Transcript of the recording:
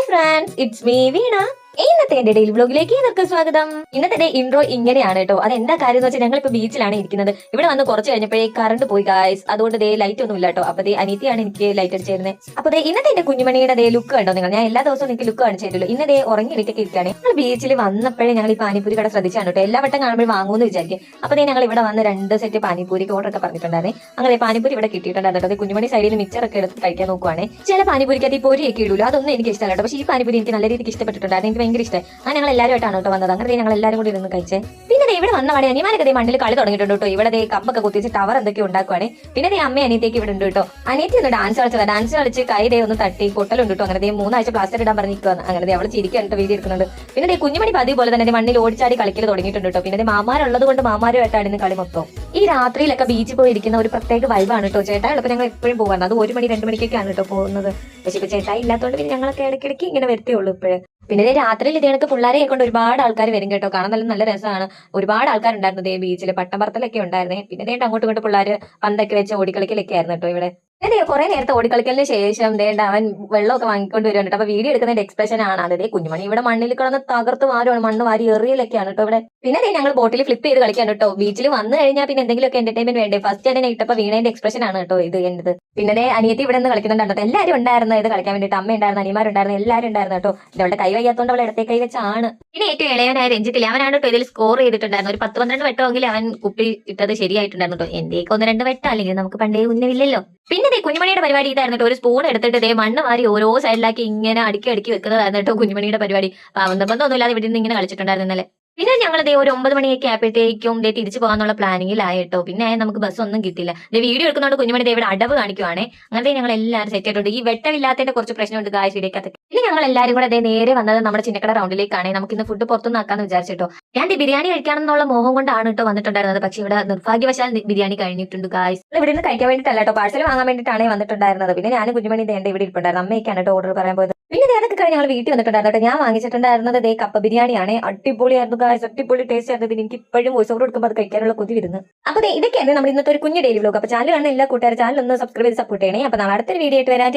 Hi friends, it's me വീണ. ഇന്നത്തെ എന്റെ daily വ്ലോഗിലേക്ക് നിങ്ങൾക്ക് സ്വാഗതം. ഇന്നത്തെ ഇൻട്രോ ഇങ്ങനെയാണ് കേട്ടോ. അത് എന്താ കാര്യം എന്ന് വെച്ചാൽ ഞങ്ങളിപ്പോ ബീച്ചിലാണ് ഇരിക്കുന്നത്. ഇവിടെ വന്ന് കുറച്ച് കഴിഞ്ഞപ്പോഴേ കറണ്ട് പോയി ഗായ്സ്. അതുകൊണ്ട് ലൈറ്റ് ഒന്നും ഇല്ല കേട്ടോ. അപ്പൊ അനിയത്തിയാണ് എനിക്ക് ലൈറ്റ് അടിച്ചിരുന്നത്. അപ്പൊ ഇന്നത്തെ എന്റെ കുഞ്ഞുമണിയുടെ ലുക്ക് കണ്ടോ നിങ്ങൾ? ഞാൻ എല്ലാ ദിവസവും നിങ്ങൾക്ക് ലുക്ക് കാണിച്ചു തരുമല്ലോ. ഇന്ന് ഉറങ്ങി എണീറ്റൊക്കെ ഇരിക്കുകയാണ്. ഞങ്ങൾ ബീച്ചിൽ വന്നപ്പോഴേ ഞങ്ങൾ ഈ പാനിപ്പൂരി കട ശ്രദ്ധിച്ചാണ് കേട്ടോ. എല്ലാ വട്ടം കാണുമ്പോൾ വാങ്ങുമെന്ന് വിചാരിക്കും. അപ്പൊ ഞങ്ങൾ ഇവിടെ വന്ന് 2 സെറ്റ് പാനിപ്പൂരി ഓർഡർ ഒക്കെ പറഞ്ഞിട്ടുണ്ടായിരുന്നു. അങ്ങനെ പാനിപ്പൂരി ഇവിടെ കിട്ടിയിട്ടുണ്ടായിരുന്നു കേട്ടോ. കുഞ്ഞുമണി സൈഡിൽ മിച്ചറൊക്കെ എടുത്ത് കഴിക്കാൻ നോക്കുവാണ്. ചില പാനിപ്പൂരിക്ക് അത് ഈ പൊരിയൊക്കെ ഇടൂല. അതൊന്നും എനിക്ക് ഇഷ്ടമല്ല കേട്ടോ. പക്ഷേ ഈ പാനിപ്പൂരി എനിക്ക് നല്ല രീതിക്ക് ഇഷ്ടപ്പെട്ടിട്ടുണ്ടായിരുന്നു. എനിക്ക് ഭയങ്കര ഇഷ്ടം. ഞങ്ങൾ എല്ലാവരുമായിട്ടാണ് കേട്ടോ വന്നത്. അങ്ങനെ ഞങ്ങൾ എല്ലാവരും കൂടി ഇരുന്ന് കഴിച്ചേ. പിന്നെ ഇവിടെ വന്ന പാടെ അനിമാരൊക്കെ മണ്ണിൽ കളി തുടങ്ങിയിട്ടുണ്ട് കേട്ടോ. ഇവിടെ കമ്പൊക്കെ കുത്തിച്ച് ടവർ എന്തൊക്കെ ഉണ്ടാക്കുവാണ്. പിന്നെ അമ്മ അനിയത്തേക്ക് ഇവിടെ ഉണ്ട് കേട്ടോ. അനിയത്തി ഒന്ന് ഡാൻസ് കളിച്ചത്. ഡാൻസ് കളിച്ച് കൈ ഒന്ന് തട്ടി പൊട്ടലുണ്ട് കേട്ടോ. അങ്ങനെ 3 ആഴ്ച പ്ലാസ്റ്റർ ഇടാൻ പറഞ്ഞിരിക്കുകയാണ്. അങ്ങനെ അവൾ ചിരിക്കാനിട്ട് വീഡിയോ എടുക്കുന്നുണ്ട്. പിന്നെ കുഞ്ഞുമണി പതിവ് പോലെ തന്നെ മണ്ണിൽ ഓടിച്ചാടി കളിക്കൽ തുടങ്ങിയിട്ടുണ്ട് കേട്ടോ. പിന്നെ മാമാരുള്ളത് കൊണ്ട് മാമാരുമായിട്ടാണ് ഇന്ന് കളി മൊത്തം. ഈ രാത്രിയിലൊക്കെ ബീച്ചിൽ പോയിരിക്കുന്ന ഒരു പ്രത്യേക വൈബാണ് കേട്ടോ. ചേട്ടാ എളുപ്പം ഞങ്ങൾ എപ്പോഴും പോകാറുണ്ട്. അത് 1 മണി 2 മണിക്കൊക്കെയാണ് കേട്ടോ പോകുന്നത്. പക്ഷെ ഇപ്പൊ ചേട്ടാ ഇല്ലാത്തതുകൊണ്ട് പിന്നെ ഞങ്ങളൊക്കെ ഇടയ്ക്കിടയ്ക്ക് ഇങ്ങനെ വരുത്തേയുള്ളൂ ഇപ്പോഴും. പിന്നെ രാത്രിയിൽ ഇതിനൊക്കെ പിള്ളേരെ കൊണ്ട് ഒരുപാട് ആൾക്കാർ വരും കേട്ടോ. കാണാൻ നല്ല രസമാണ്. ഒരുപാട് ആൾക്കാരുണ്ടായിരുന്നു ബീച്ചിൽ. പട്ടംപറത്തലൊക്കെ ഉണ്ടായിരുന്നേ. പിന്നെ അങ്ങോട്ടും ഇങ്ങോട്ട് പിള്ളേർ പന്തൊക്കെ വെച്ച് ഓടിക്കളിക്കലൊക്കെ ആയിരുന്നു കേട്ടോ ഇവിടെ. കുറെ നേരത്തെ ഓടിക്കളിക്കലിന് ശേഷം അവൻ വെള്ളമൊക്കെ വാങ്ങിക്കൊണ്ട് വരുന്നുണ്ട്. അപ്പൊ വീഡിയോ എടുക്കുന്നതിന്റെ എക്സ്പ്രഷൻ ആണ് അത്. കുഞ്ഞുമണി ഇവിടെ മണ്ണിൽ കിടന്ന് തകർത്ത് വാരുവാണ്. മണ്ണ് വാരി എറിയലൊക്കെയാണ് കേട്ടോ ഇവിടെ. പിന്നെ ഞങ്ങൾ ബോട്ടിൽ ഫ്ലിപ്പ് ചെയ്ത് കളിക്കാൻ കേട്ടോ. ബീച്ചിൽ വന്നു കഴിഞ്ഞാൽ പിന്നെ എന്തെങ്കിലുമൊക്കെ എന്റർടൈൻമെന്റ് വേണ്ടേ. ഫസ്റ്റ് തന്നെ ഇട്ടപ്പോ വീണേന്റെ എക്സ്പ്രഷൻ ആണ് കേട്ടോ ഇത് എന്നത്. പിന്നെ അനിയത്തി ഇവിടെ നിന്ന് കളിക്കുന്നുണ്ടോ. എല്ലാവരും ഉണ്ടായിരുന്നു ഇത് കളിക്കാൻ വേണ്ടിയിട്ട്. അമ്മ ഉണ്ടായിരുന്നു, അനിമാരുണ്ടായിരുന്നു, എല്ലാവരും ഉണ്ടായിരുന്നു കേട്ടോ. അവളുടെ കൈ വയ്യാത്തോണ്ട് അവളെ ഇടത്തെ കൈ വെച്ചാണ്. പിന്നെ ഏറ്റവും ഇളയവനായ രഞ്ജിത്തില്ല, അവനാണ് കേട്ടോ ഇതിൽ സ്കോർ ചെയ്തിട്ടുണ്ടായിരുന്നു. ഒരു 10-12 വെട്ടമെങ്കിൽ അവൻ കുപ്പി ഇട്ടത് ശരിയായിട്ടുണ്ടായിരുന്നു കേട്ടോ. എന്റെയൊക്കെ 1-2 വെട്ടം, അല്ലെങ്കിൽ നമുക്ക് പണ്ടേ ഉന്നമില്ലല്ലോ. പിന്നെ കുഞ്ഞുമണിയുടെ പരിപാടി ഇതായിരുന്നു. ഒരു സ്പൂൺ എടുത്തിട്ട് മണ്ണ് വാരി ഓരോ സൈഡിലാക്കി ഇങ്ങനെ അടുക്കി വെക്കുന്നതായിരുന്നു കേട്ടോ കുഞ്ഞുമണിയുടെ പരിപാടി. നിർബന്ധമൊന്നുമില്ലാതെ ഇവിടെ നിന്ന് ഇങ്ങനെ കളിച്ചിട്ടുണ്ടായിരുന്നു ഇന്നലെ. പിന്നെ ഞങ്ങൾ ഒരു 9 മണിയൊക്കെ ആയപ്പോഴത്തേക്കും തിരിച്ചു പോകാന്നുള്ള പ്ലാനിങ്ങിലായിട്ടോ. പിന്നെ നമുക്ക് ബസ് ഒന്നും കിട്ടില്ല. വീഡിയോ എടുക്കുന്നതുകൊണ്ട് കുഞ്ഞുമണി ഇവിടെ അടവ് കാണിക്കുവാണേ. അങ്ങനത്തെ ഞങ്ങൾ എല്ലാവരും സെറ്റ് ആയിട്ടുണ്ട്. ഈ വെട്ടമില്ലാത്തതിന്റെ കുറച്ച് പ്രശ്നമുണ്ട് ഗായ്സ് വീഡിയോക്കകത്ത്. പിന്നെ ഞങ്ങൾ എല്ലാവരും കൂടെ നേരെ വന്നത് നമ്മുടെ ചിന്നക്കട റൗണ്ടിലേക്കാണ്. നമുക്ക് ഇന്ന് ഫുഡ് പുറത്തുനിന്ന് ആക്കാന്ന് വിചാരിച്ചിട്ടോ. ഞാൻ ബിരിയാണി കഴിക്കാനെന്നുള്ള മോഹം കൊണ്ടാണ് കേട്ടോ വന്നിട്ടുണ്ടായിരുന്നത്. പക്ഷെ ഇവിടെ നിർഭാഗ്യവശാൽ ബിരിയാണി കഴിഞ്ഞിട്ടുണ്ട് ഗായ്സ്. ഇവിടെ നിന്ന് കഴിക്കാൻ വേണ്ടിയിട്ടല്ല കേട്ടോ, പാഴ്സൽ വാങ്ങാൻ വേണ്ടിയിട്ടാണ് വന്നിട്ടുണ്ടായിരുന്നത്. പിന്നെ ഞാൻ കുഞ്ഞുമണി ഇവിടെ ഇരിപ്പുണ്ടായിരുന്നു. അമ്മയ്ക്കാണ് കേട്ടോ ഓർഡർ പറയാൻ പോയത്. പിന്നെ അതൊക്കെ കഴിഞ്ഞ് ഞങ്ങൾ വീട്ടിൽ വന്നിട്ടുണ്ടായിരുന്നു. ഞാൻ വാങ്ങിച്ചിട്ടുണ്ടായിരുന്നത് കപ്പ ബിരിയാണിയാണ്. അടിപൊളിയായിരുന്നു ഗായ്സ്, അടിപൊളി ടേസ്റ്റ് ആയിരുന്നു. എനിക്ക് ഇപ്പോഴും വോയിസ് ഓവർ കൊടുക്കുമ്പോൾ അത് കഴിക്കാനുള്ള കൊതി വരുന്നു. അപ്പൊ ഇതൊക്കെയായിരുന്നു നമ്മുടെ ഇന്നത്തെ ഒരു കുഞ്ഞു ഡെയിലി വ്ലോഗ്. അപ്പൊ ചാനൽ കാണുന്ന എല്ലാ കൂട്ടുകാരും ചാനൽ ഒന്ന് സബ്സ്ക്രൈബ് ചെയ്ത് സപ്പോർട്ട് ചെയ്യണേ. അപ്പൊ നാളെ അടുത്തൊരു വീഡിയോ ആയിട്ട് വരാൻ.